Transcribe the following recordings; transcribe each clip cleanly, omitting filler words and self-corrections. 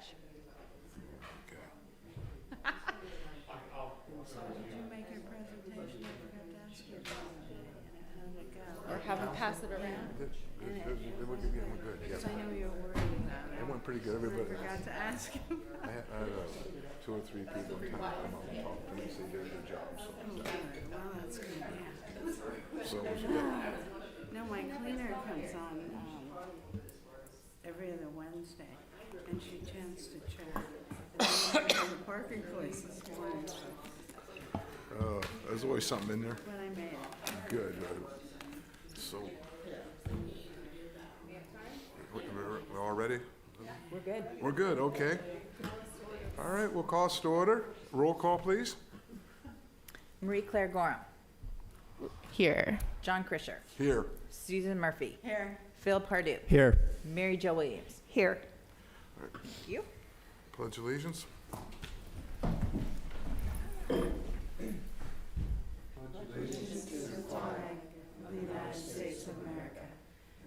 Dutch. So did you make your presentation? I forgot to ask you about today. How did it go? Or have them pass it around. They were good, Because yeah. I know you were worried about it. It went pretty good. I Everybody, forgot to ask you. I had 2 or 3 people kind of come up and talk to me, say they did a good job. So Well, that's good, yeah. it was good. No, my cleaner comes on every other Wednesday, and she tends to check. And then we go to the parking place this morning, There's always something in there. but I made it. Good. So, we're all ready? We're good. We're good, okay. All right, we'll call us to order. Roll call, please. Marie-Claire Gorham. Here. John Krischer. Here. Susan Murphy. Here. Phil Pardue. Here. Mary Jo Williams. Here. Thank you. Pledge allegiance. Allegiance to the flag of the United States of America,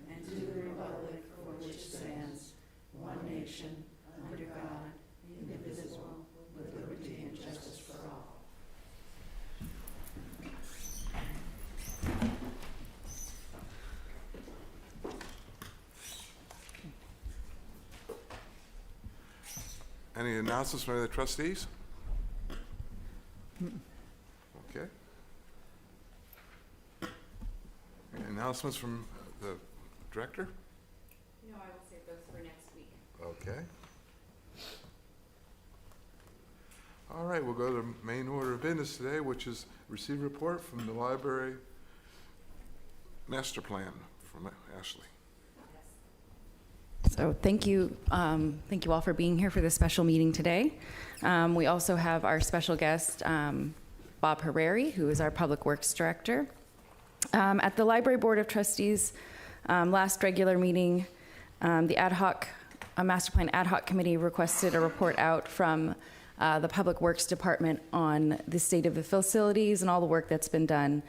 and to the republic for which it stands, one nation, under God, indivisible, with liberty and justice for all. Any announcements from the trustees? Okay. Any announcements from the director? No, I will save those for next week. Okay. All right, we'll go to the main order of business today, which is receive report from the library master plan from Ashley. So thank you all for being here for this special meeting today. We also have our special guest, Bob Harari, who is our Public Works Director. At the Library Board of Trustees last regular meeting, the Master Plan Ad Hoc Committee requested a report out from the Public Works Department on the state of the facilities and all the work that's been done,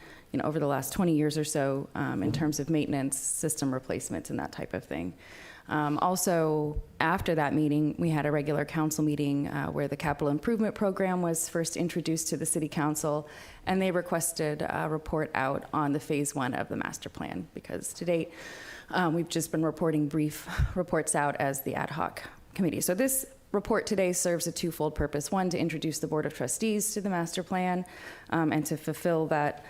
over the last 20 years or so in terms of maintenance, system replacements, and that type of thing. Also, after that meeting, we had a regular council meeting where the capital improvement program was first introduced to the city council, and they requested a report out on the phase 1 of the master plan, because to date, we've just been reporting brief reports out as the ad hoc committee. So this report today serves a twofold purpose. One, to introduce the Board of Trustees to the master plan and to fulfill that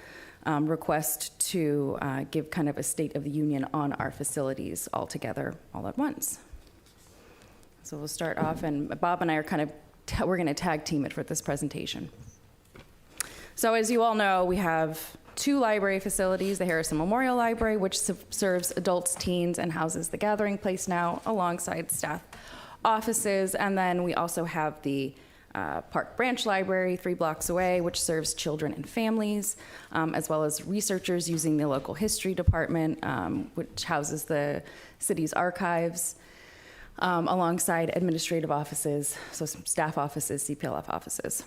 request to give kind of a state of the union on our facilities all together, all at once. So we'll start off, and Bob and I are we're going to tag team it for this presentation. So as you all know, we have 2 library facilities, the Harrison Memorial Library, which serves adults, teens, and houses the Gathering Place now, alongside staff offices. And then we also have the Park Branch Library 3 blocks away, which serves children and families, as well as researchers using the local history department, which houses the city's archives, alongside administrative offices, so some staff offices, CPLF offices.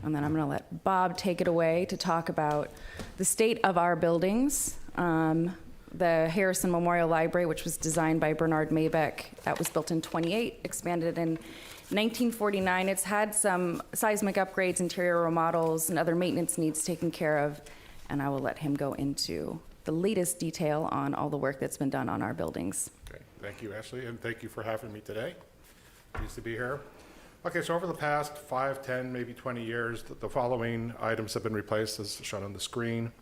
And then I'm going to let Bob take it away to talk about the state of our buildings. The Harrison Memorial Library, which was designed by Bernard Maybeck, that was built in 28, expanded in 1949. It's had some seismic upgrades, interior remodels, and other maintenance needs taken care of, and I will let him go into the latest detail on all the work that's been done on our buildings. Okay, thank you, Ashley, and thank you for having me today. Pleased to be here. Okay, so over the past 5, 10, maybe 20 years, the following items have been replaced, as shown on the screen.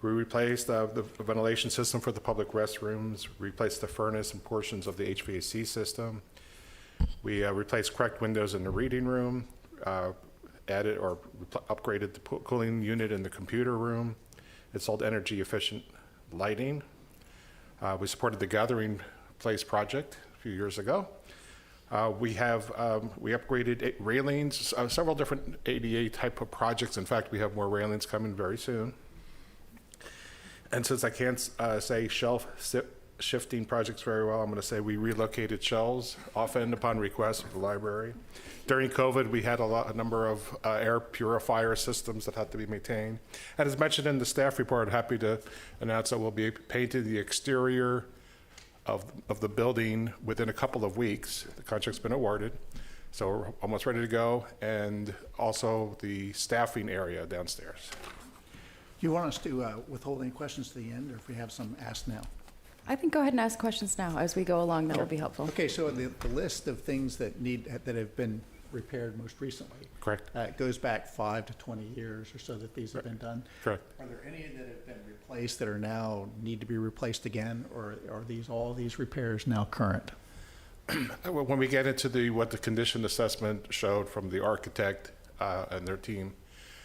We replaced the ventilation system for the public restrooms, replaced the furnace and portions of the HVAC system. We replaced cracked windows in the reading room, added or upgraded the cooling unit in the computer room, installed energy efficient lighting. We supported the Gathering Place project a few years ago. We upgraded railings, several different ADA type of projects. In fact, we have more railings coming very soon. And since I can't say shelf shifting projects very well, I'm going to say we relocated shelves, often upon request of the library. During COVID, we had a number of air purifier systems that had to be maintained. And as mentioned in the staff report, happy to announce that we'll be painting the exterior of the building within a couple of weeks. The contract's been awarded, so we're almost ready to go, and also the staffing area downstairs. Do you want us to withhold any questions to the end, or if we have some, asked now? I think go ahead and ask questions now as we go along. That will be helpful. Okay, so the list of things that have been repaired most recently. Correct. It goes back 5 to 20 years or so that these have been done. Correct. Are there any that have been replaced that are now need to be replaced again, or are all these repairs now current? When we get into what the condition assessment showed from the architect and their team,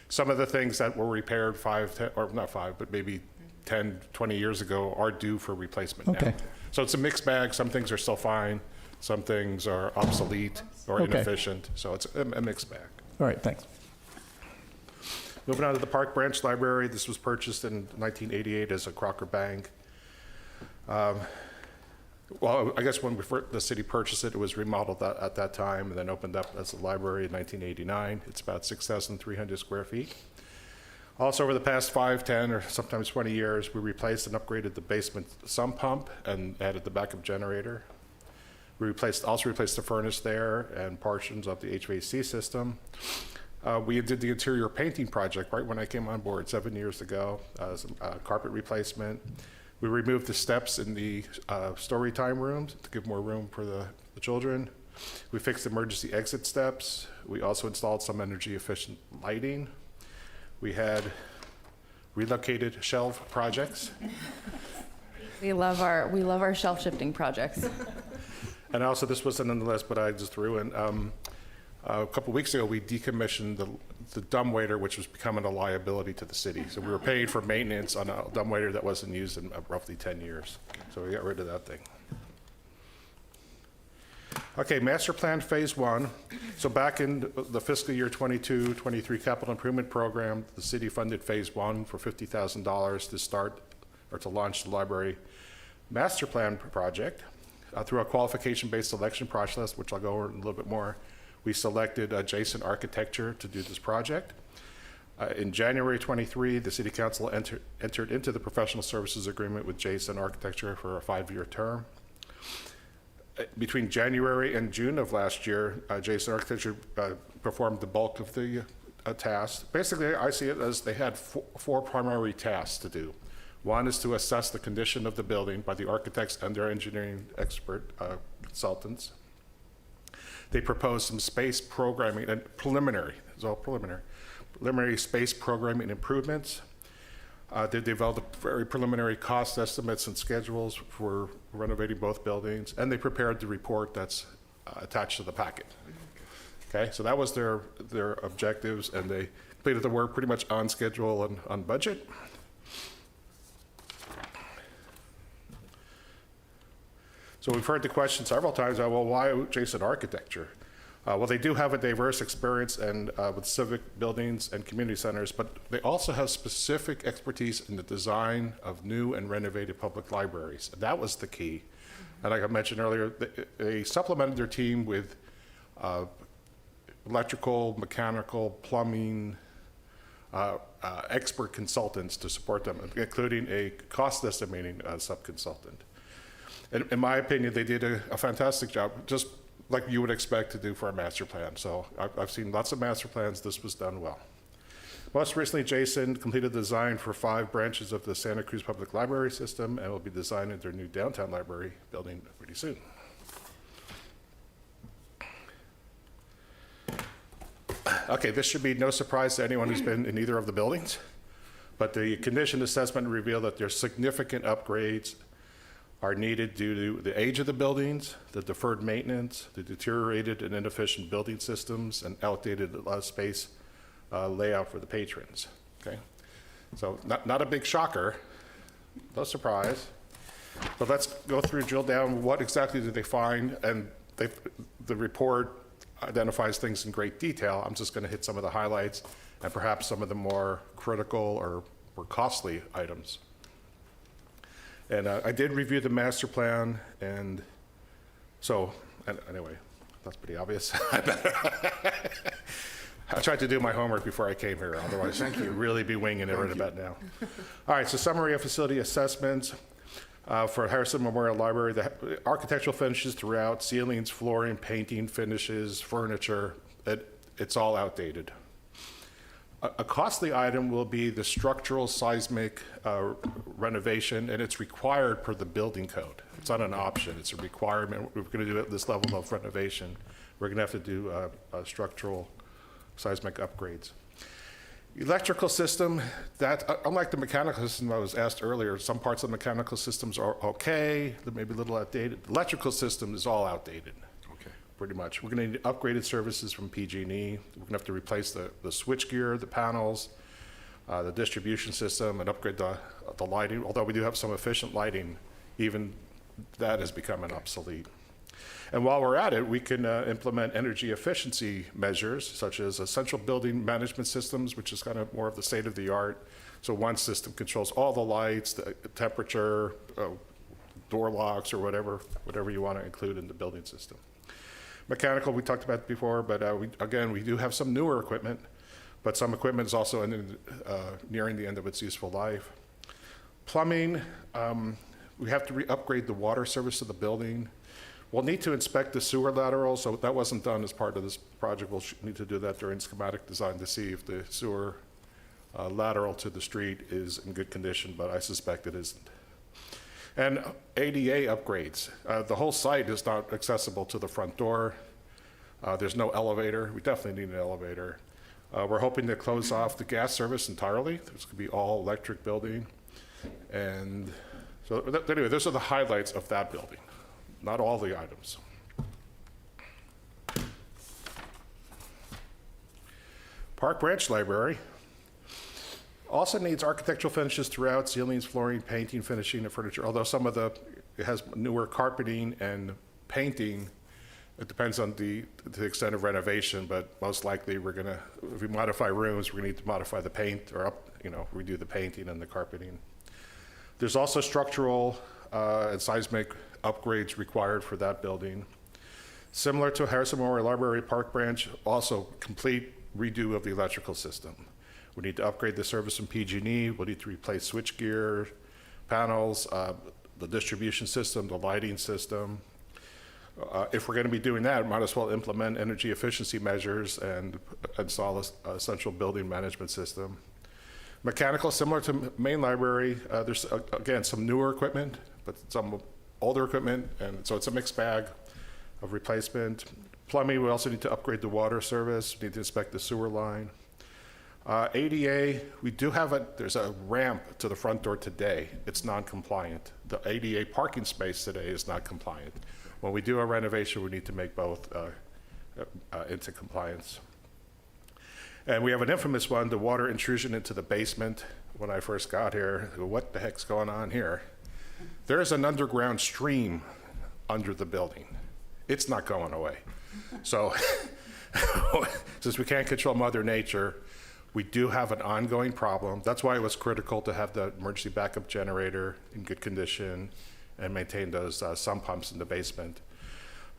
some of the things that were repaired 5, 10, or not 5, but maybe 10, 20 years ago are due for replacement now. Okay. So it's a mixed bag. Some things are still fine. Some things are obsolete or Okay. inefficient. So it's a mixed bag. All right, thanks. Moving on to the Park Branch Library. This was purchased in 1988 as a Crocker Bank. Well, I guess when the city purchased it, it was remodeled at that time and then opened up as a library in 1989. It's about 6,300 square feet. Also, over the past 5, 10, or sometimes 20 years, we replaced and upgraded the basement sump pump and added the backup generator. We also replaced the furnace there and portions of the HVAC system. We did the interior painting project right when I came on board 7 years ago, some carpet replacement. We removed the steps in the story time rooms to give more room for the children. We fixed emergency exit steps. We also installed some energy efficient lighting. We had relocated shelf projects. We love our shelf shifting projects. And also, this wasn't on the list, but I just threw in, a couple weeks ago, we decommissioned the dumbwaiter, which was becoming a liability to the city. So we were paying for maintenance on a dumbwaiter that wasn't used in roughly 10 years. So we got rid of that thing. Okay, master plan phase 1. So back in the fiscal year 22-23 capital improvement program, the city funded phase 1 for $50,000 to start or to launch the library master plan project. Through a qualification-based selection process, which I'll go over in a little bit more, we selected Jason Architecture to do this project. In January 23, the City Council entered into the professional services agreement with Jason Architecture for a 5-year term. Between January and June of last year, Jason Architecture performed the bulk of the tasks. Basically, I see it as they had 4 primary tasks to do. One is to assess the condition of the building by the architects and their engineering expert consultants. They proposed some space programming and preliminary space programming improvements. They developed very preliminary cost estimates and schedules for renovating both buildings, and they prepared the report that's attached to the packet. Okay, so that was their objectives, and they completed the work pretty much on schedule and on budget. So we've heard the question several times, well, why Jason Architecture? Well, they do have a diverse experience and with civic buildings and community centers, but they also have specific expertise in the design of new and renovated public libraries. And that was the key. And like I mentioned earlier, they supplemented their team with electrical, mechanical, plumbing, expert consultants to support them, including a cost estimating sub-consultant. In my opinion, they did a fantastic job, just like you would expect to do for a master plan. So I've seen lots of master plans. This was done well. Most recently, Jason completed the design for 5 branches of the Santa Cruz Public Library system and will be designing their new downtown library building pretty soon. Okay, this should be no surprise to anyone who's been in either of the buildings, but the condition assessment revealed that there's significant upgrades are needed due to the age of the buildings, the deferred maintenance, the deteriorated and inefficient building systems, and outdated space layout for the patrons. Okay, so not a big shocker, no surprise. But let's go through, drill down, what exactly did they find? And the report identifies things in great detail. I'm just going to hit some of the highlights and perhaps some of the more critical or costly items. And I did review the master plan, and so, anyway, that's pretty obvious. I tried to do my homework before I came here, otherwise you'd really be winging it right about now. All right, so summary of facility assessments. For Harrison Memorial Library, the architectural finishes throughout, ceilings, flooring, painting, finishes, furniture, it's all outdated. A costly item will be the structural seismic renovation, and it's required per the building code. It's not an option, it's a requirement. We're going to do this level of renovation. We're going to have to do structural seismic upgrades. Electrical system, that, unlike the mechanical system I was asked earlier, some parts of the mechanical systems are okay, they may be a little outdated. The electrical system is all outdated. Okay. Pretty much. We're going to need upgraded services from PG&E. We're going to have to replace the switchgear, the panels, the distribution system, and upgrade the lighting. Although we do have some efficient lighting, even that is becoming obsolete. And while we're at it, we can implement energy efficiency measures, such as central building management systems, which is kind of more of the state of the art. So one system controls all the lights, the temperature, door locks, or whatever you want to include in the building system. Mechanical, we talked about before, but we do have some newer equipment, but some equipment is also nearing the end of its useful life. Plumbing, we have to upgrade the water service of the building. We'll need to inspect the sewer lateral, so that wasn't done as part of this project. We'll need to do that during schematic design to see if the sewer lateral to the street is in good condition, but I suspect it isn't. And ADA upgrades. The whole site is not accessible to the front door. There's no elevator. We definitely need an elevator. We're hoping to close off the gas service entirely. This could be all electric building. And so anyway, those are the highlights of that building, not all the items. Park Branch Library also needs architectural finishes throughout, ceilings, flooring, painting, finishing, and furniture. Although it has newer carpeting and painting. It depends on the extent of renovation, but most likely if we modify rooms, we're gonna need to modify the paint or redo the painting and the carpeting. There's also structural and seismic upgrades required for that building. Similar to Harrison Memorial Library, Park Branch, also complete redo of the electrical system. We need to upgrade the service from PG&E. We'll need to replace switchgear, panels, the distribution system, the lighting system. If we're going to be doing that, might as well implement energy efficiency measures and install a central building management system. Mechanical, similar to main library, there's again some newer equipment, but some older equipment, and so it's a mixed bag of replacement. Plumbing, we also need to upgrade the water service. We need to inspect the sewer line. ADA, we do have there's a ramp to the front door today. It's non-compliant. The ADA parking space today is not compliant. When we do a renovation, we need to make both into compliance. And we have an infamous one, the water intrusion into the basement. When I first got here, what the heck's going on here? There's an underground stream under the building. It's not going away. So since we can't control Mother Nature, we do have an ongoing problem. That's why it was critical to have the emergency backup generator in good condition and maintain those sump pumps in the basement.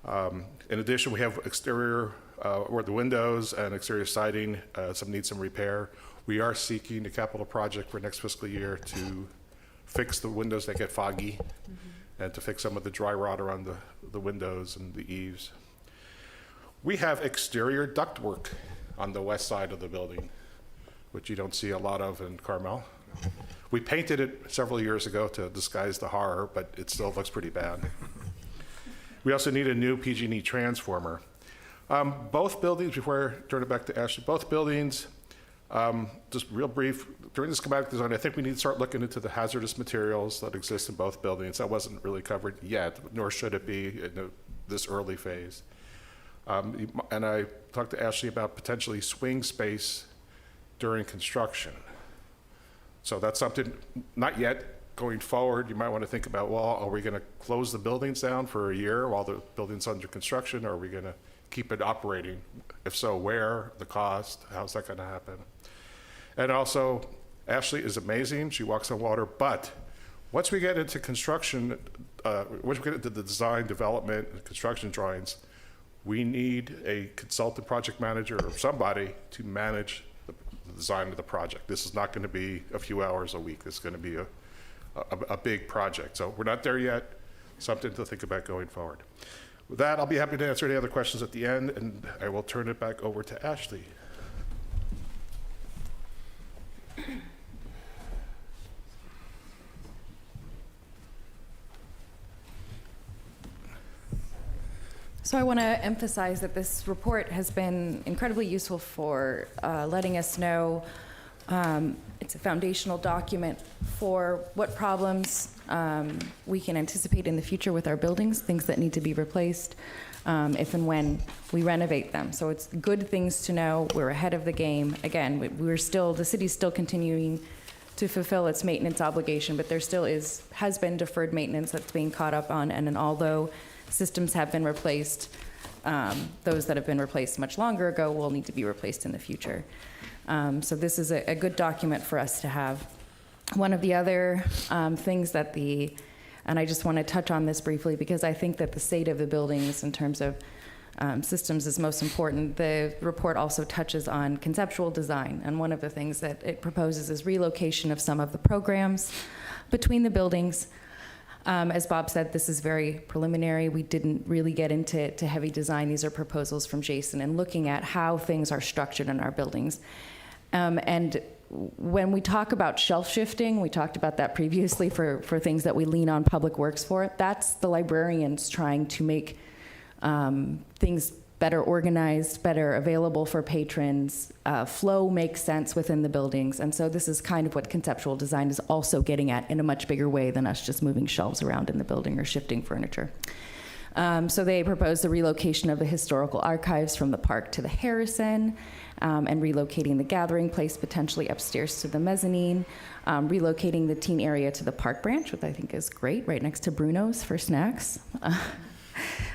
In addition, we have exterior, or the windows and exterior siding, need some repair. We are seeking a capital project for next fiscal year to fix the windows that get foggy and to fix some of the dry rot around the windows and the eaves. We have exterior ductwork on the west side of the building, which you don't see a lot of in Carmel. We painted it several years ago to disguise the horror, but it still looks pretty bad. We also need a new PG&E transformer. Both buildings, before I turn it back to Ashley, both buildings, just real brief, during the schematic design, I think we need to start looking into the hazardous materials that exist in both buildings. That wasn't really covered yet, nor should it be in this early phase. And I talked to Ashley about potentially swing space during construction. So that's something, not yet, going forward, you might want to think about, well, are we going to close the buildings down for a year while the building's under construction, or are we going to keep it operating? If so, where, the cost, how's that going to happen? And also, Ashley is amazing, she walks on water, but once we get into construction, once we get into the design, development, and construction drawings, we need a consultant project manager or somebody to manage the design of the project. This is not going to be a few hours a week. It's going to be a big project. So we're not there yet, something to think about going forward. With that, I'll be happy to answer any other questions at the end, and I will turn it back over to Ashley. So I want to emphasize that this report has been incredibly useful for letting us know. It's a foundational document for what problems we can anticipate in the future with our buildings, things that need to be replaced if and when we renovate them. So it's good things to know. We're ahead of the game. Again, the city's still continuing to fulfill its maintenance obligation, but there still has been deferred maintenance that's being caught up on, and although systems have been replaced, those that have been replaced much longer ago will need to be replaced in the future. So this is a good document for us to have. One of the other things that and I just want to touch on this briefly because I think that the state of the buildings in terms of systems is most important. The report also touches on conceptual design, and one of the things that it proposes is relocation of some of the programs between the buildings. As Bob said, this is very preliminary. We didn't really get into heavy design. These are proposals from Jason and looking at how things are structured in our buildings. And when we talk about shelf shifting, we talked about that previously for things that we lean on Public Works for. That's the librarians trying to make things better organized, better available for patrons. Flow makes sense within the buildings. And so this is kind of what conceptual design is also getting at in a much bigger way than us just moving shelves around in the building or shifting furniture. So they propose the relocation of the historical archives from the park to the Harrison, and relocating the gathering place potentially upstairs to the mezzanine, relocating the teen area to the park branch, which I think is great, right next to Bruno's for snacks.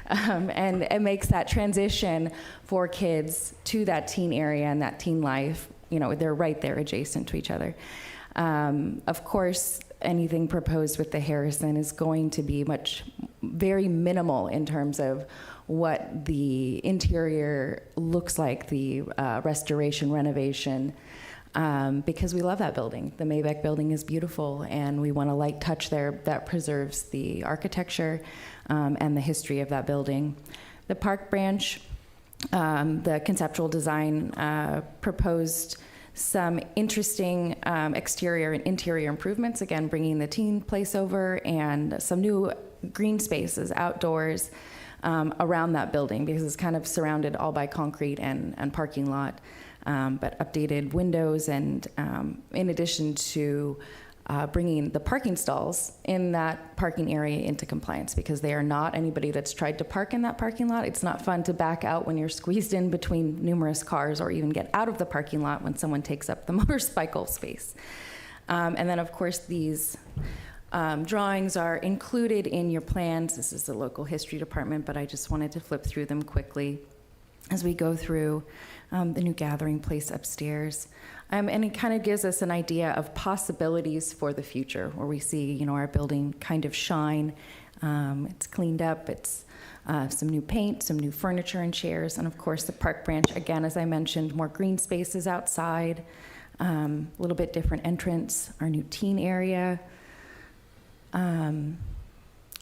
And it makes that transition for kids to that teen area and that teen life, they're right there adjacent to each other. Of course, anything proposed with the Harrison is going to be very minimal in terms of what the interior looks like, the restoration, renovation, because we love that building. The Mabeck building is beautiful, and we want a light touch there that preserves the architecture and the history of that building. The park branch, the conceptual design proposed some interesting exterior and interior improvements, again, bringing the teen place over, and some new green spaces outdoors around that building, because it's kind of surrounded all by concrete and parking lot, but updated windows, and in addition to bringing the parking stalls in that parking area into compliance, because they are not, anybody that's tried to park in that parking lot, it's not fun to back out when you're squeezed in between numerous cars, or even get out of the parking lot when someone takes up the motorcycle space. And then, of course, these drawings are included in your plans. This is the local history department, but I just wanted to flip through them quickly as we go through the new gathering place upstairs. And it kind of gives us an idea of possibilities for the future, where we see, our building kind of shine. It's cleaned up. It's some new paint, some new furniture and chairs, and of course the park branch, again, as I mentioned, more green spaces outside, a little bit different entrance, our new teen area,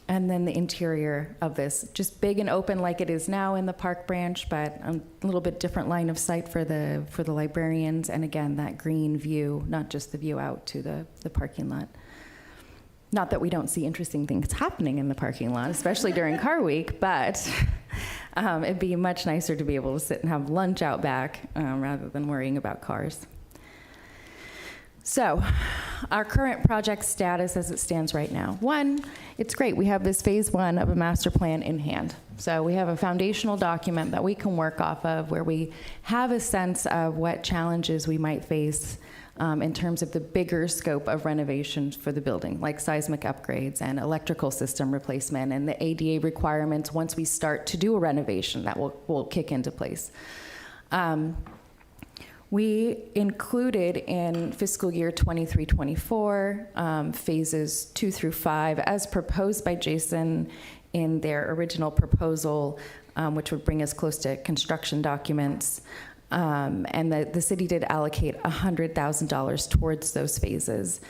and then the interior of this, just big and open like it is now in the park branch, but a little bit different line of sight for the librarians, and again, that green view, not just the view out to the parking lot. Not that we don't see interesting things happening in the parking lot, especially during car week, but it'd be much nicer to be able to sit and have lunch out back rather than worrying about cars. So, our current project status as it stands right now. One, it's great. We have this phase one of a master plan in hand. So we have a foundational document that we can work off of, where we have a sense of what challenges we might face in terms of the bigger scope of renovations for the building, like seismic upgrades and electrical system replacement, and the ADA requirements once we start to do a renovation that will kick into place. We included in fiscal year 23-24 phases 2 through 5 as proposed by Jason in their original proposal, which would bring us close to construction documents. And the city did allocate $100,000 towards those phases.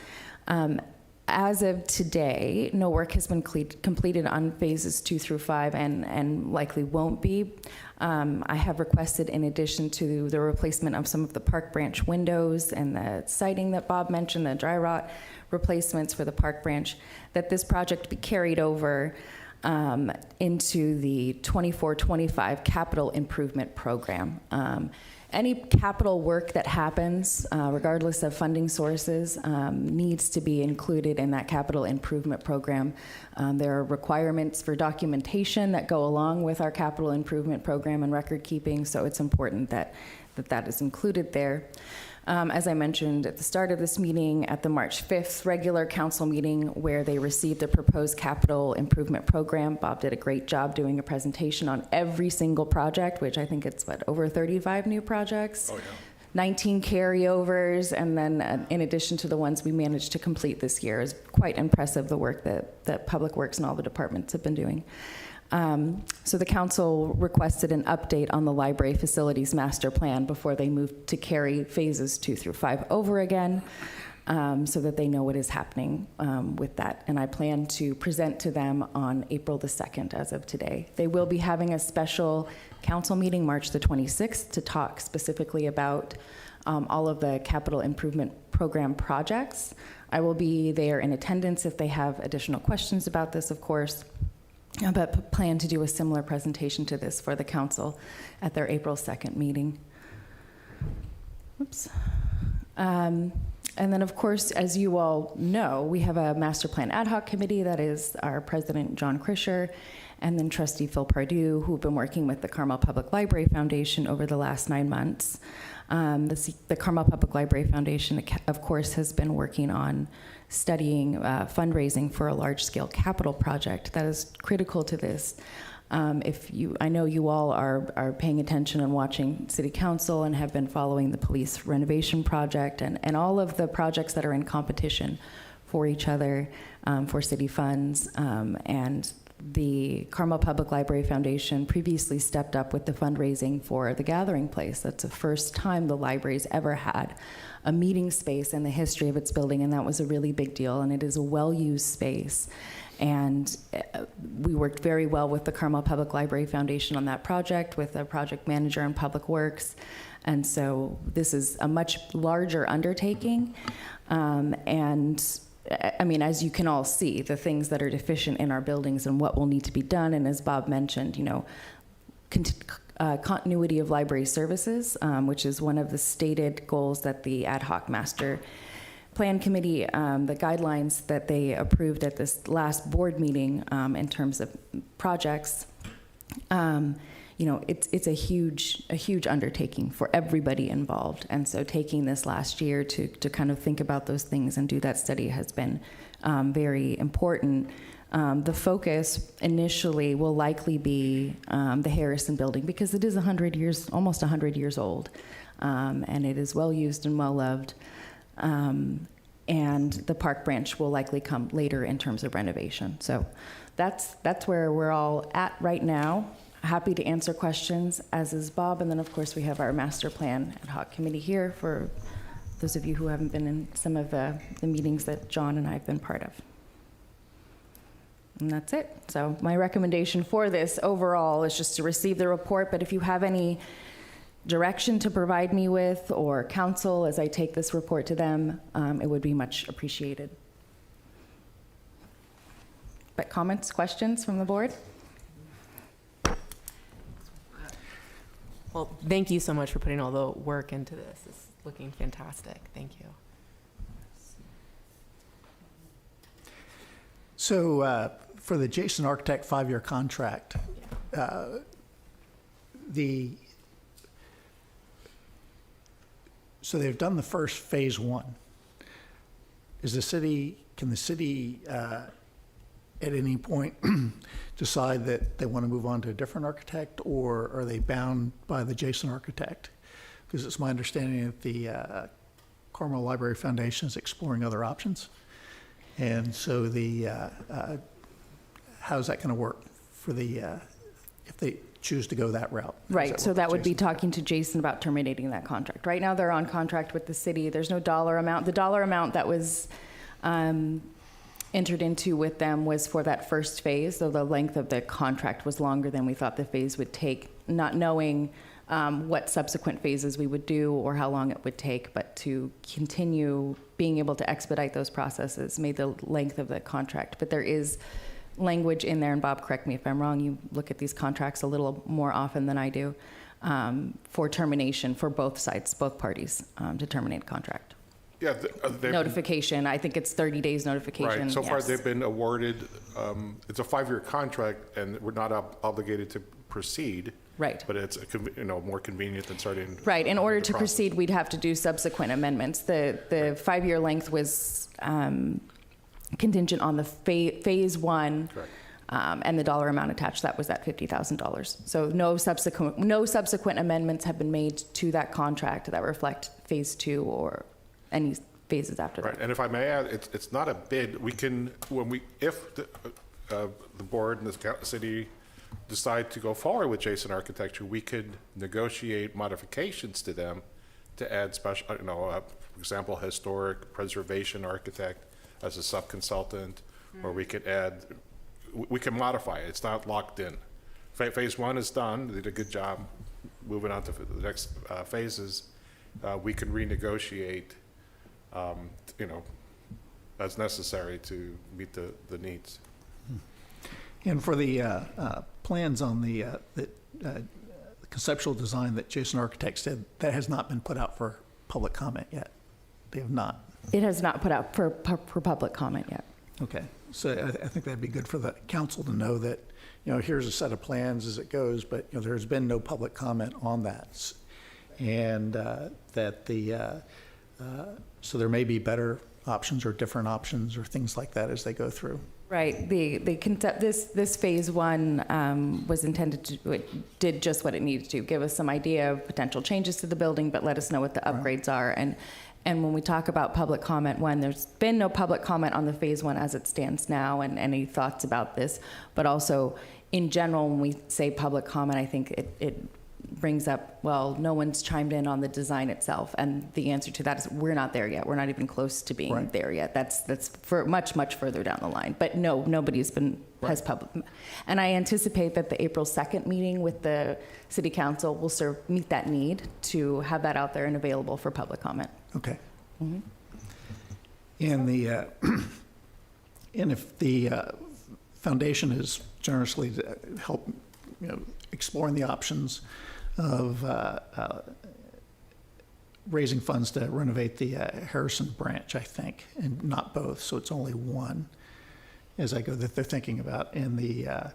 As of today, no work has been completed on phases 2 through 5 and likely won't be. I have requested, in addition to the replacement of some of the park branch windows and the siding that Bob mentioned, the dry rot replacements for the park branch, that this project be carried over into the 24-25 capital improvement program. Any capital work that happens, regardless of funding sources, needs to be included in that capital improvement program. There are requirements for documentation that go along with our capital improvement program and record keeping, so it's important that that is included there. As I mentioned at the start of this meeting, at the March 5th regular council meeting where they received the proposed capital improvement program, Bob did a great job doing a presentation on every single project, which I think it's, over 35 new projects? Oh, yeah. 19 carryovers, and then in addition to the ones we managed to complete this year. Is quite impressive, the work that Public Works and all the departments have been doing. So the council requested an update on the library facilities master plan before they moved to carry phases 2 through 5 over again, so that they know what is happening with that. And I plan to present to them on April the 2nd as of today. They will be having a special council meeting March the 26th to talk specifically about all of the capital improvement program projects. I will be there in attendance if they have additional questions about this, of course. But plan to do a similar presentation to this for the council at their April 2nd meeting. Oops. And then, of course, as you all know, we have a master plan ad hoc committee that is our president, John Krischer, and then trustee Phil Pardue, who've been working with the Carmel Public Library Foundation over the last 9 months. The Carmel Public Library Foundation, of course, has been working on studying fundraising for a large-scale capital project that is critical to this. I know you all are paying attention and watching City Council and have been following the police renovation project and all of the projects that are in competition for each other for city funds. And the Carmel Public Library Foundation previously stepped up with the fundraising for the Gathering Place. That's the first time the library's ever had a meeting space in the history of its building, and that was a really big deal, and it is a well-used space. And we worked very well with the Carmel Public Library Foundation on that project, with a project manager in Public Works. And so this is a much larger undertaking. And I mean, as you can all see, the things that are deficient in our buildings and what will need to be done. And as Bob mentioned, continuity of library services, which is one of the stated goals that the ad hoc master plan committee, the guidelines that they approved at this last board meeting in terms of projects. It's a huge undertaking for everybody involved. And so taking this last year to kind of think about those things and do that study has been very important. The focus initially will likely be the Harrison building because it is almost 100 years old. And it is well used and well loved. And the park branch will likely come later in terms of renovation. So that's where we're all at right now. Happy to answer questions, as is Bob. And then, of course, we have our master plan ad hoc committee here for those of you who haven't been in some of the meetings that John and I have been part of. And that's it. So my recommendation for this overall is just to receive the report. But if you have any direction to provide me with, or counsel as I take this report to them, it would be much appreciated. But comments, questions from the board? Well, thank you so much for putting all the work into this. It's looking fantastic. Thank you. So for the Jason Architect 5-year contract, so they've done the first phase 1. Can the city at any point decide that they want to move on to a different architect, or are they bound by the Jason Architect? Because it's my understanding that the Carmel Library Foundation is exploring other options. And so how's that going to work for if they choose to go that route? Right, so that would be talking to Jason about terminating that contract. Right now, they're on contract with the city. There's no dollar amount. The dollar amount that was entered into with them was for that first phase, so the length of the contract was longer than we thought the phase would take, not knowing what subsequent phases we would do or how long it would take, but to continue being able to expedite those processes made the length of the contract. But there is language in there, and Bob, correct me if I'm wrong, you look at these contracts a little more often than I do, for termination for both sides, both parties, to terminate a contract. Yeah, they've been- Notification, I think it's 30 days notification. Right, so far yes. they've been awarded, it's a 5-year contract, and we're not obligated to proceed. Right. But it's, more convenient than starting. Right, in order the to process. proceed, we'd have to do subsequent amendments. The 5-year length was contingent on the phase one. Correct. And the dollar amount attached, that was at $50,000. So no subsequent amendments have been made to that contract that reflect phase two or any phases after Right, that. and if I may add, it's not a bid. We can, if the board and the city decide to go forward with Jason Architecture, we could negotiate modifications to them to add special, for example, historic preservation architect as a sub-consultant, or we could add, we can modify it. It's not locked in. Phase one is done. They did a good job. Moving on to the next phases, we can renegotiate, as necessary to meet the needs. And for the plans on the conceptual design that Jason Architects did, that has not been put out for public comment yet. They have not. It has not put out for public comment yet. Okay, so I think that'd be good for the council to know that, here's a set of plans as it goes, but, there's been no public comment on that. And that so there may be better options or different options or things like that as they go through. Right. This phase one was intended to, it did just what it needed to, give us some idea of potential changes to the building, but let us know what the upgrades are. And when we talk about public comment, there's been no public comment on the phase one as it stands now, and any thoughts about this, but also in general, when we say public comment, I think it brings up, well, no one's chimed in on the design itself, and the answer to that is we're not there yet. We're not even close to being Right. there yet. That's for much further down the line. But no, nobody's has public. And I anticipate that the April 2nd meeting with the city council will meet that need to have that out there and available for public comment. Okay. Mhm. And and if the foundation is generously to help, exploring the options of raising funds to renovate the Harrison branch, I think, and not both, so it's only one, as I go, that they're thinking about. And the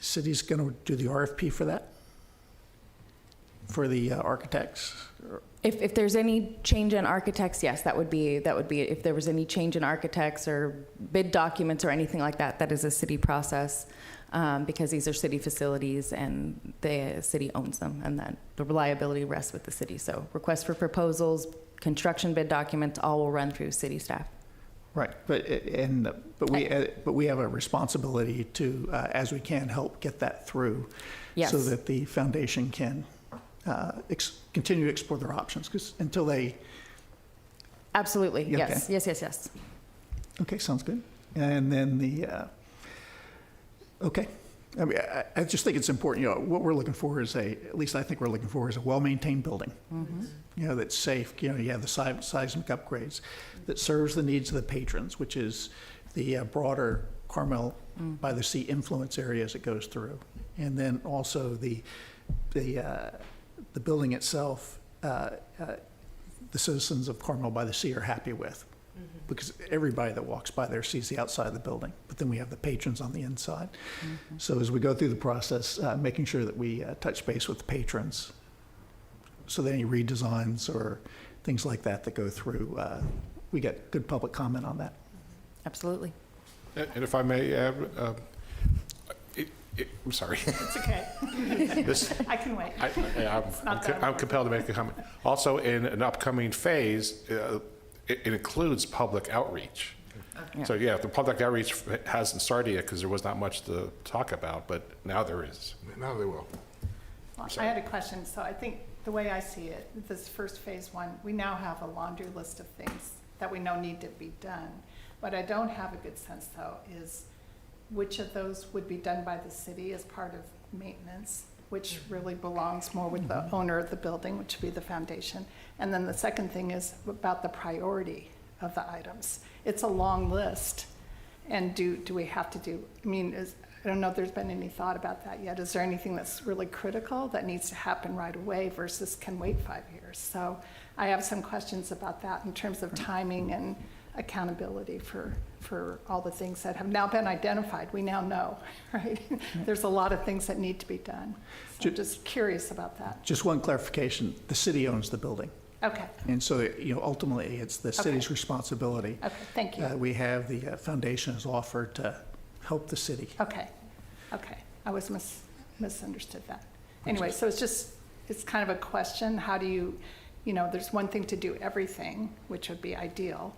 city's going to do the RFP for that? For the architects? If there's any change in architects, yes, that would be if there was any change in architects or bid documents or anything like that, that is a city process, because these are city facilities and the city owns them, and that the reliability rests with the city. So requests for proposals, construction bid documents, all will run through city staff. Right, but we have a responsibility to, as we can, help get that through. Yes. So that the foundation can continue to explore their options, because until they, Absolutely, Yeah, yes, okay. yes. okay, sounds good. And then okay. I mean, I just think it's important, what we're looking for is at least I think we're looking for is a well-maintained building. Mm-hmm. That's safe, you have the seismic upgrades, that serves the needs of the patrons, which is the broader Carmel-by-the-Sea influence area as it goes through. And then also the building itself, the citizens of Carmel-by-the-Sea are happy with, because everybody that walks by there sees the outside of the building, but then we have the patrons on the inside. So as we go through the process, making sure that we touch base with the patrons, so that any redesigns or things like that go through, we get good public comment on that. Absolutely. And if I may add, I'm sorry. It's okay. This, I can wait. I'm compelled to make a comment. Also, in an upcoming phase, it includes public outreach. So, yeah, the public outreach hasn't started yet because there was not much to talk about, but now there is. Now they will. Well, I had a question. So I think the way I see it, this first phase one, we now have a laundry list of things that we know need to be done. What I don't have a good sense though is which of those would be done by the city as part of maintenance, which really belongs more with the owner of the building, which would be the foundation. And then the second thing is about the priority of the items. It's a long list. And do we have to do, I mean, I don't know if there's been any thought about that yet. Is there anything that's really critical that needs to happen right away versus can wait 5 years? So I have some questions about that in terms of timing and accountability for all the things that have now been identified. We now know, right? There's a lot of things that need to be done. So I'm just curious about that. Just one clarification, the city owns the building. Okay, And so, ultimately, it's the city's responsibility. okay, thank you. We have the foundation has offered to help the city. Okay, I was misunderstood that. Anyway, so it's kind of a question. How do you, there's one thing to do everything, which would be ideal.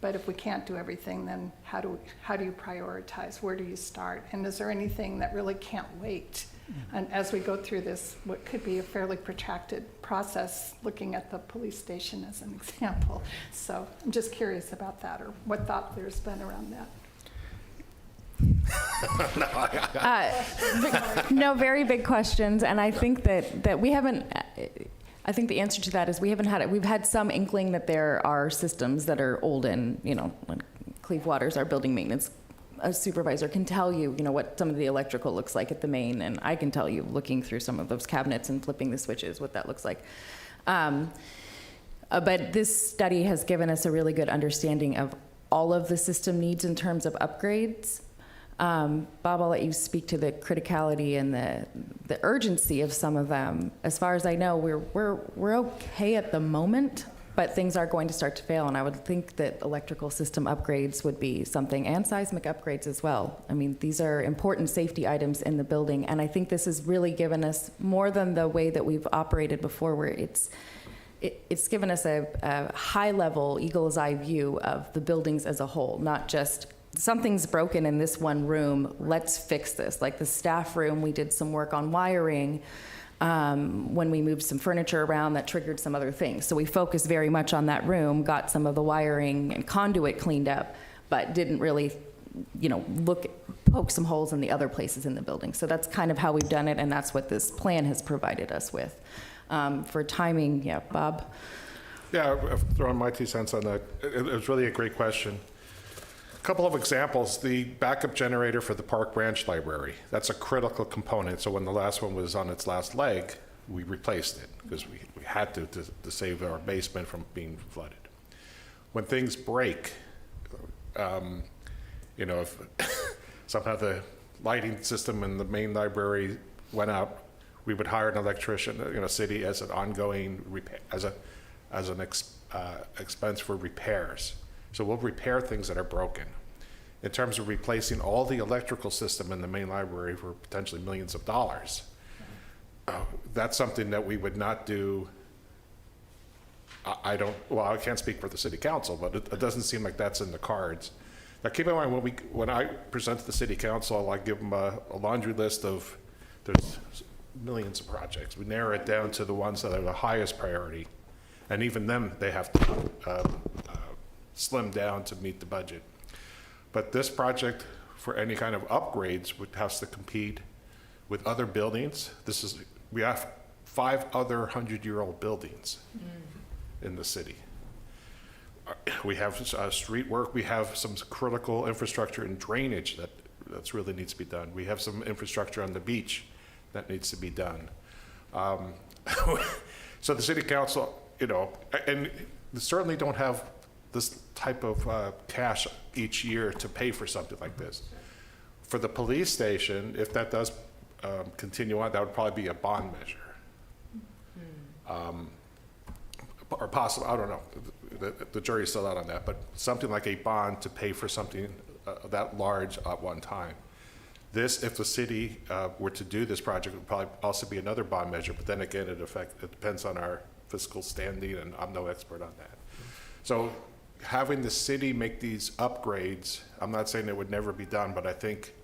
But if we can't do everything, then how do you prioritize? Where do you start? And is there anything that really can't wait? And as we go through this, what could be a fairly protracted process, looking at the police station as an example. So I'm just curious about that, or what thought there's been around that. No, very big questions, and I think that we haven't. I think the answer to that is we haven't had it. We've had some inkling that there are systems that are old, and when Cleve Waters, our building maintenance supervisor, can tell you, what some of the electrical looks like at the main, and I can tell you, looking through some of those cabinets and flipping the switches, what that looks like. But this study has given us a really good understanding of all of the system needs in terms of upgrades. Bob, I'll let you speak to the criticality and the urgency of some of them. As far as I know, we're okay at the moment, but things are going to start to fail, and I would think that electrical system upgrades would be something, and seismic upgrades as well. I mean, these are important safety items in the building, and I think this has really given us more than the way that we've operated before, where it's given us a high-level, eagle's eye view of the buildings as a whole, not just something's broken in this one room, let's fix this. Like the staff room, we did some work on wiring when we moved some furniture around that triggered some other things. So we focused very much on that room, got some of the wiring and conduit cleaned up, but didn't really, poke some holes in the other places in the building. So that's kind of how we've done it, and that's what this plan has provided us with. For timing, yeah, Bob? Yeah, I've thrown my 2 cents on that. It was really a great question. A couple of examples, the backup generator for the Park Branch Library, that's a critical component. So when the last one was on its last leg, we replaced it because we had to save our basement from being flooded. When things break, if somehow the lighting system in the main library went out, we would hire an electrician, city as an ongoing repair, as an expense for repairs. So we'll repair things that are broken. In terms of replacing all the electrical system in the main library for potentially millions of dollars, that's something that we would not do. I can't speak for the city council, but it doesn't seem like that's in the cards. Now keep in mind, when I present to the city council, I give them a laundry list of, there's millions of projects. We narrow it down to the ones that are the highest priority. And even them, they have to slim down to meet the budget. But this project, for any kind of upgrades, would have to compete with other buildings. We have 5 other 100-year-old buildings in the city. We have street work. We have some critical infrastructure and drainage that's really needs to be done. We have some infrastructure on the beach that needs to be done. So the city council, and they certainly don't have this type of cash each year to pay for something like this. For the police station, if that does continue on, that would probably be a bond measure. Or possible, I don't know, the jury's still out on that, but something like a bond to pay for something that large at one time. This, if the city were to do this project, would probably also be another bond measure, but then again, it depends on our fiscal standing, and I'm no expert on that. So having the city make these upgrades, I'm not saying it would never be done, but I think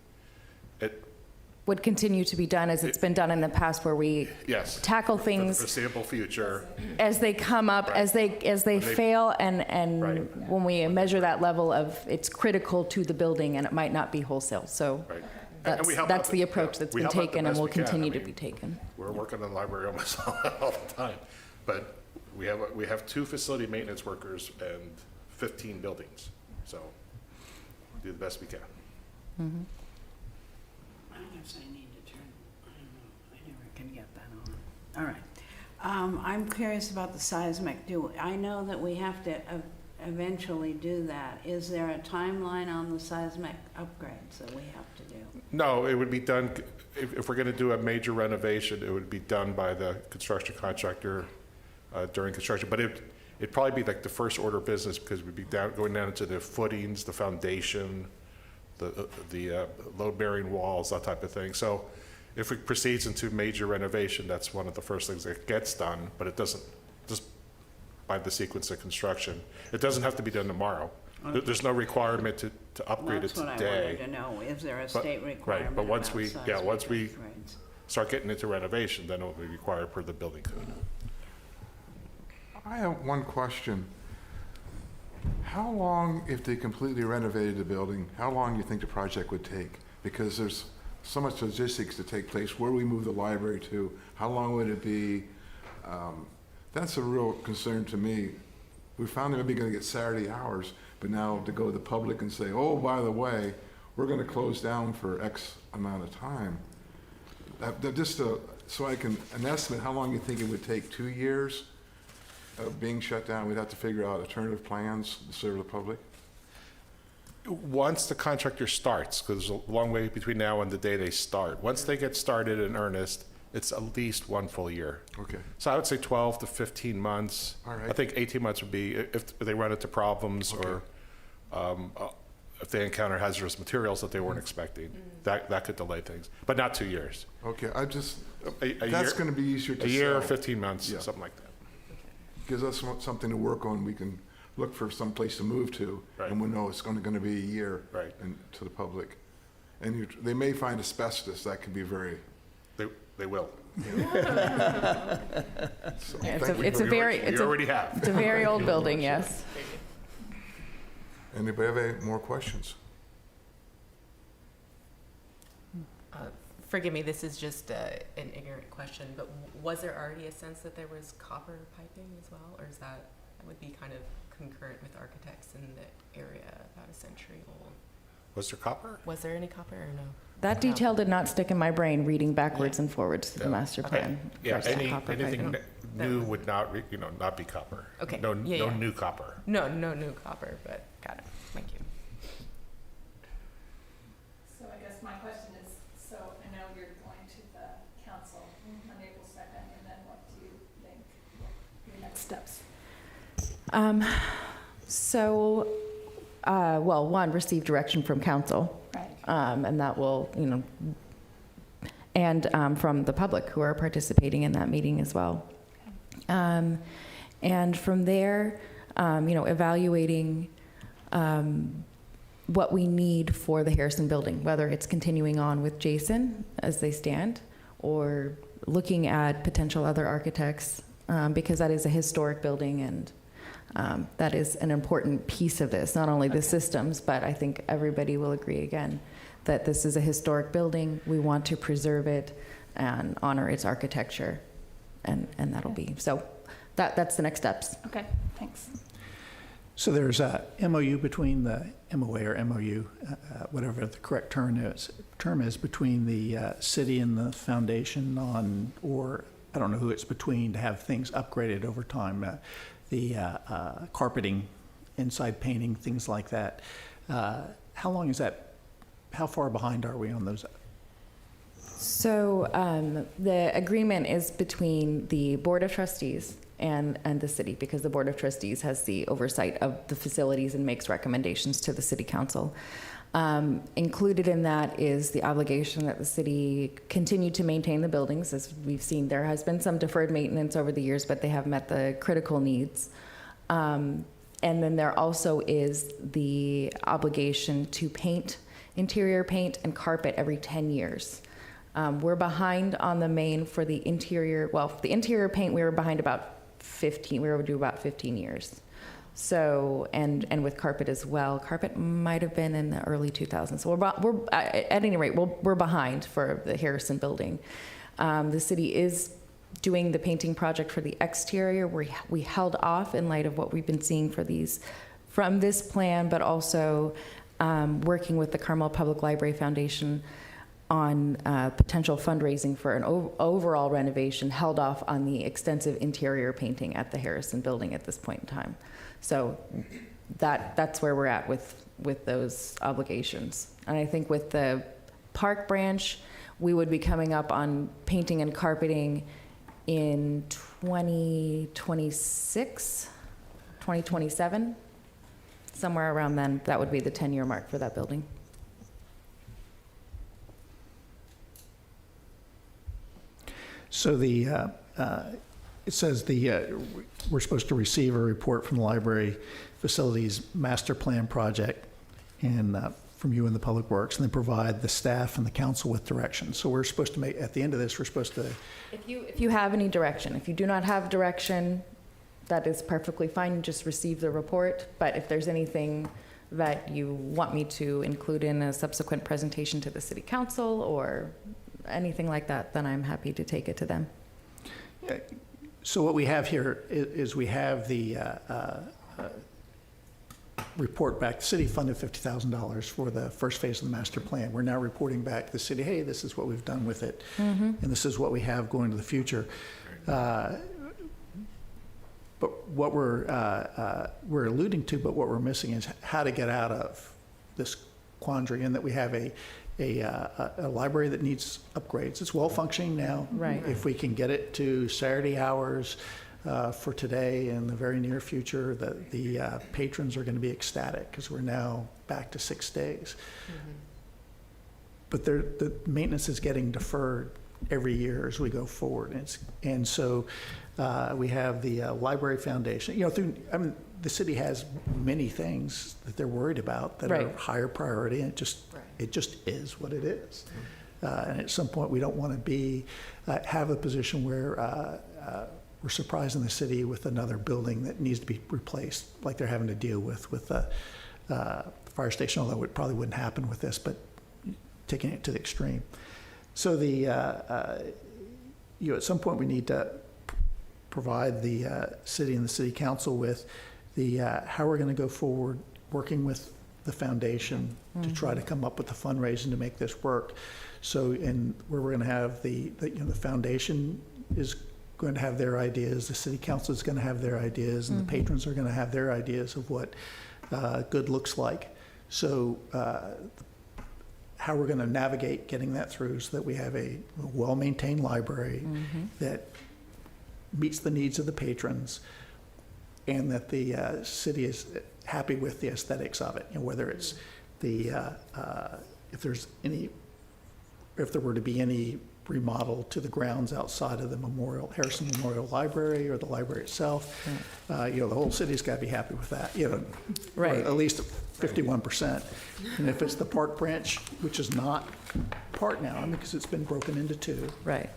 would continue to be done as it's been done in the past, where we Yes. tackle For the things foreseeable future. as they come up, Right. as they When they- fail, and Right. when we measure that level of it's critical to the building, and it might not be wholesale. So Right. And we help that's out the yeah, approach that's we been help out the taken and best will we can. I continue to mean, be taken. We're working in the library almost all the time. But we have 2 facility maintenance workers and 15 buildings. So we do the best we can. I guess I need to turn, I don't know, I never can get that on. All right. I'm curious about the seismic. I know that we have to eventually do that. Is there a timeline on the seismic upgrades that we have to do? No, it would be done, if we're going to do a major renovation, it would be done by the construction contractor during construction. But it'd probably be like the first order of business, because we'd be going down into the footings, the foundation, the load-bearing walls, that type of thing. So if it proceeds into major renovation, that's one of the first things that gets done, but it doesn't, just by the sequence of construction. It doesn't have to be done tomorrow. There's no requirement to upgrade it That's what I today. wanted to know. Is there a But- state right, requirement but once about we- seismic yeah, once we- upgrades? Start getting into renovation, then it will be required per the building code. I have one question. How long, if they completely renovated the building, how long do you think the project would take? Because there's so much logistics to take place, where we move the library to, how long would it be? That's a real concern to me. We found that we'd be gonna get Saturday hours, but now to go to the public and say, oh, by the way, we're gonna close down for X amount of time. So I can, an estimate, how long you think it would take, 2 years of being shut down? We'd have to figure out alternative plans to serve the public? Once the contractor starts, because there's a long way between now and the day they start, once they get started in earnest, it's at least 1 full year. Okay. So I would say 12 to 15 months. All right. I think 18 months would be if they run into problems or if they encounter hazardous materials that they weren't expecting. That could delay things, but not 2 years. Okay, I just, A that's year, gonna be easier to a year or sell. 15 months, Yeah. something like that. Gives us something to work on. We can look for some place to move to, Right. and we know it's gonna be a year. Right. And to the public. And they may find asbestos, that could be very, They will. so, Yeah, thank you. it's a We very, already- we already have. it's a very old building, yes. Anybody have any more questions? Forgive me, this is just an ignorant question, but was there already a sense that there was copper piping as well? Or is that would be kind of concurrent with architects in the area about a century old? Was there copper? Was there any copper or no? That detail did not stick in my brain, reading backwards and forwards to the Yeah. master plan. Yeah, versus copper anything piping. new would not, not be copper. Okay, No, yeah, no yeah. new copper. No new copper, but got it. Thank you. So I guess my question is, so I know you're going to the council on April 2nd, and then what do you think your next steps? Well, one, receive direction from council. Right. And that will, and from the public who are participating in that meeting as well. And from there, evaluating what we need for the Harrison building, whether it's continuing on with Jason as they stand, or looking at potential other architects, because that is a historic building, and that is an important piece of this, not only the systems, but I think everybody will agree again that this is a historic building. We want to preserve it and honor its architecture, and that'll be, so that's the next steps. Okay, thanks. So there's a MOU between the MOA or MOU, whatever the correct term is between the city and the foundation on, or I don't know who it's between, to have things upgraded over time. The carpeting, inside painting, things like that. How long is that? How far behind are we on those? So the agreement is between the Board of Trustees and the city, because the Board of Trustees has the oversight of the facilities and makes recommendations to the City Council. Included in that is the obligation that the city continue to maintain the buildings. As we've seen, there has been some deferred maintenance over the years, but they have met the critical needs. And then there also is the obligation to paint, interior paint and carpet every 10 years. We're behind on the main for the interior, well, the interior paint, we were behind about 15, we were due about 15 years. So, and with carpet as well. Carpet might have been in the early 2000s. So we're at any rate, we're behind for the Harrison building. The city is doing the painting project for the exterior. We held off in light of what we've been seeing from this plan, but also working with the Carmel Public Library Foundation on potential fundraising for an overall renovation, held off on the extensive interior painting at the Harrison building at this point in time. So that's where we're at with those obligations. And I think with the park branch, we would be coming up on painting and carpeting in 2026, 2027, somewhere around then. That would be the 10-year mark for that building. So it says we're supposed to receive a report from the library facilities master plan project and from you and the Public Works, and then provide the staff and the council with direction. So we're supposed to make, at the end of this, we're supposed to... If you have any direction, if you do not have direction, that is perfectly fine. You just receive the report. But if there's anything that you want me to include in a subsequent presentation to the city council or anything like that, then I'm happy to take it to them. So what we have here is we have the report back. The city funded $50,000 for the first phase of the master plan. We're now reporting back to the city, hey, this is what we've done with it, and this is what we have going to the future. But what we're alluding to, but what we're missing is how to get out of this quandary, and that we have a library that needs upgrades. It's well functioning now. Right. If we can get it to Saturday hours for today and the very near future, the patrons are going to be ecstatic because we're now back to 6 days. But the maintenance is getting deferred every year as we go forward, and so we have the library foundation. The city has many things that they're worried about that are higher priority, and it just is what it is. And at some point, we don't want to have a position where we're surprising the city with another building that needs to be replaced, like they're having to deal with the fire station, although it probably wouldn't happen with this, but taking it to the extreme. So at some point, we need to provide the city and the city council with how we're going to go forward, working with the foundation to try to come up with the fundraising to make this work. So, and where we're going to have the foundation is going to have their ideas, the city council is going to have their ideas, and the patrons are going to have their ideas of what good looks like. So, how we're going to navigate getting that through so that we have a well-maintained library that meets the needs of the patrons, and that the city is happy with the aesthetics of it. Whether it's if there were to be any remodel to the grounds outside of the Harrison Memorial Library or the library itself, the whole city's got to be happy with that. Right. Or at least 51%. And if it's the park branch, which is not part now, because it's been broken into two. Right.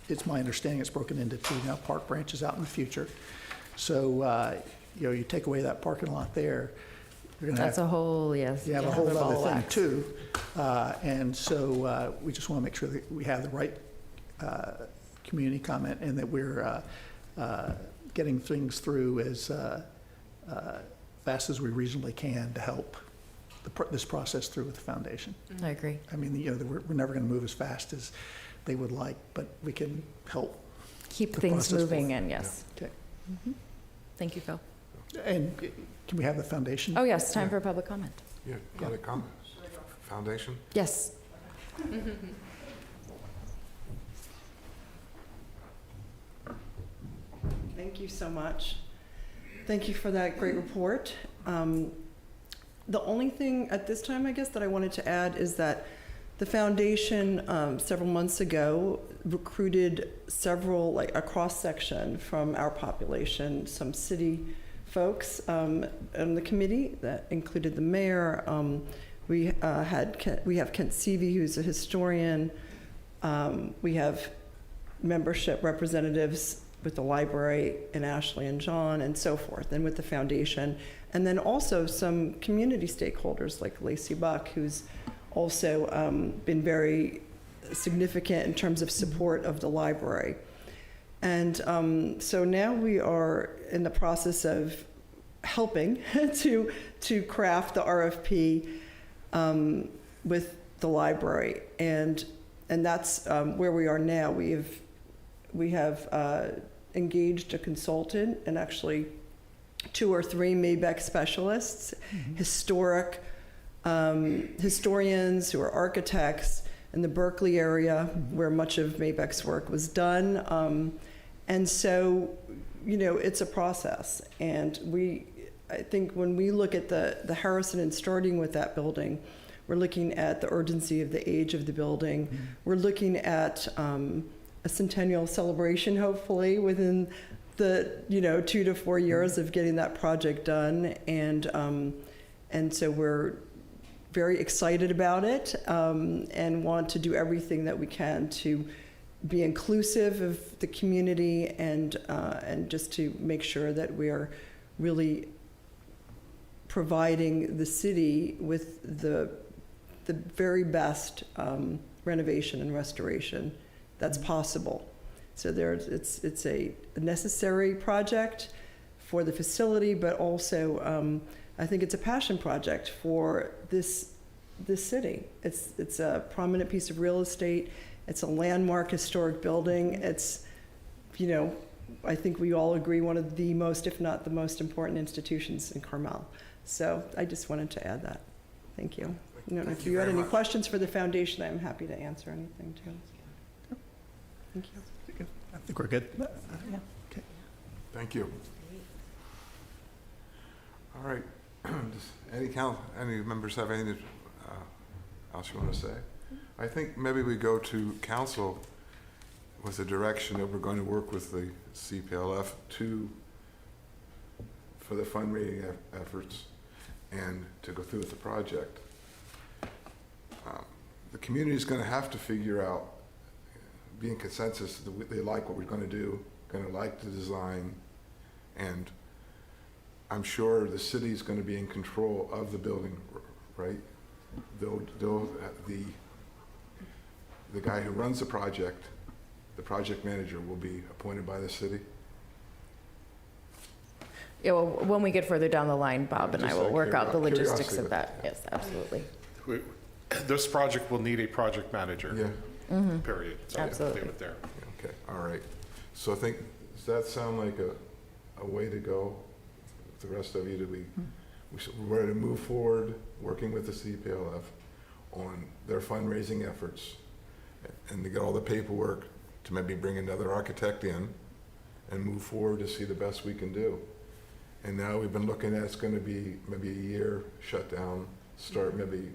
It's my understanding it's broken into two now. Park branch is out in the future. So, you take away that parking lot there, you're going to That's a whole, yes. you have a yeah, whole ball other of thing wax. too. And so we just want to make sure that we have the right community comment, and that we're getting things through as fast as we reasonably can to help this process through with the foundation. I agree. I mean, we're never going to move as fast as they would like, but we can help. Keep the things process moving, forward. and yes. Okay. Thank you, Phil. And can we have the foundation? Oh, yes, time for public comment. Yeah, public comment. Foundation? Yes. Thank you so much. Thank you for that great report. The only thing at this time, I guess, that I wanted to add is that the foundation several months ago recruited a cross-section from our population, some city folks on the committee that included the mayor. We have Kent Seavey, who's a historian, We have membership representatives with the library and Ashley and John and so forth, and with the foundation. And then also some community stakeholders like Lacey Buck, who's also been very significant in terms of support of the library. And so now we are in the process of helping to craft the RFP with the library, and that's where we are now. We have engaged a consultant and actually 2 or 3 Mabeck specialists, historians who are architects in the Berkeley area, where much of Mabeck's work was done. And so, you know, it's a process. And I think when we look at the Harrison and starting with that building, we're looking at the urgency of the age of the building. We're looking at a centennial celebration, hopefully, within the 2 to 4 years of getting that project done. And so we're very excited about it, and want to do everything that we can to be inclusive of the community, and just to make sure that we are really providing the city with the very best renovation and restoration that's possible. So it's a necessary project for the facility, but also I think it's a passion project for this city. It's a prominent piece of real estate. It's a landmark historic building. It's, I think we all agree, one of the most, if not the most important institutions in Carmel. So I just wanted to add that. Thank you. If you had any questions for the foundation, I'm happy to answer anything too. Thank you. I think we're good. Yeah. Okay. Thank you. All right. Does any members have anything else you want to say? I think maybe we go to council with the direction that we're going to work with the CPLF for the fundraising efforts and to go through with the project. The community is going to have to figure out, be in consensus that they like what we're going to do, going to like the design, and I'm sure the city is going to be in control of the building, right? The guy who runs the project manager, will be appointed by the city. Yeah, well, when we get further down the line, Bob and I Just will out of work out the logistics curiosity. of that. Yes, absolutely. This project will need a project manager. Yeah. Period. So Absolutely. leave it there. Okay. All right. So I think, does that sound like a way to go? The rest of you, we're ready to move forward, working with the CPLF on their fundraising efforts, and to get all the paperwork to maybe bring another architect in and move forward to see the best we can do. And now we've been looking at, it's going to be maybe a year shutdown, start maybe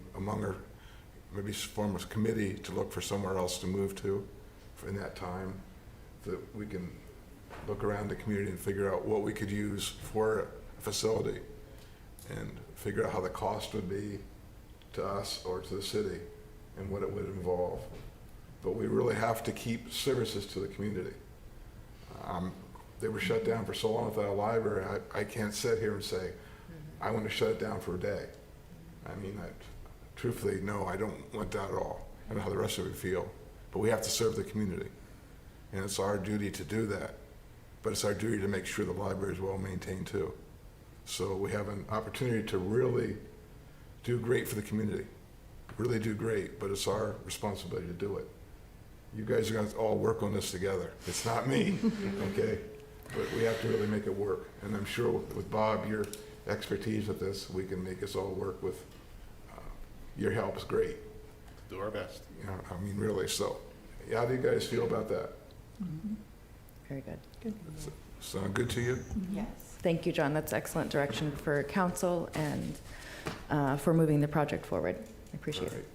maybe form a committee to look for somewhere else to move to in that time, that we can look around the community and figure out what we could use for a facility, and figure out how the cost would be to us or to the city and what it would involve. But we really have to keep services to the community. They were shut down for so long without a library. I can't sit here and say, I want to shut it down for a day. I mean, truthfully, no, I don't want that at all. I don't know how the rest of you feel. But we have to serve the community. And it's our duty to do that. But it's our duty to make sure the library is well maintained too. So we have an opportunity to really do great for the community. Really do great, but it's our responsibility to do it. You guys are going to all work on this together. It's not me, okay? But we have to really make it work. And I'm sure with Bob, your expertise with this, we can make us all work with your help is great. Do our best. I mean, really, so. How do you guys feel about that? Very good. Sound good to you? Yes. Thank you, John. That's excellent direction for council and for moving the project forward. I appreciate All it.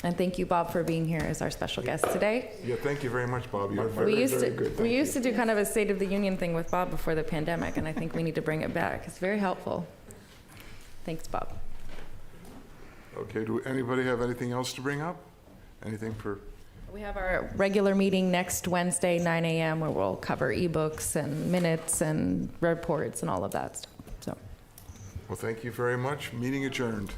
And thank you, Bob, for being here as our special guest today. Yeah, thank you very much, Bob. You're very, We used very to good. we used to do kind of a State of the Union thing with Bob before the pandemic, and I think we need to bring it back. It's very helpful. Thanks, Bob. Okay, do anybody have anything else to bring up? Anything for, We have our regular meeting next Wednesday, 9 a.m., where we'll cover ebooks and minutes and reports and all of that stuff. So. well, thank you very much. Meeting adjourned.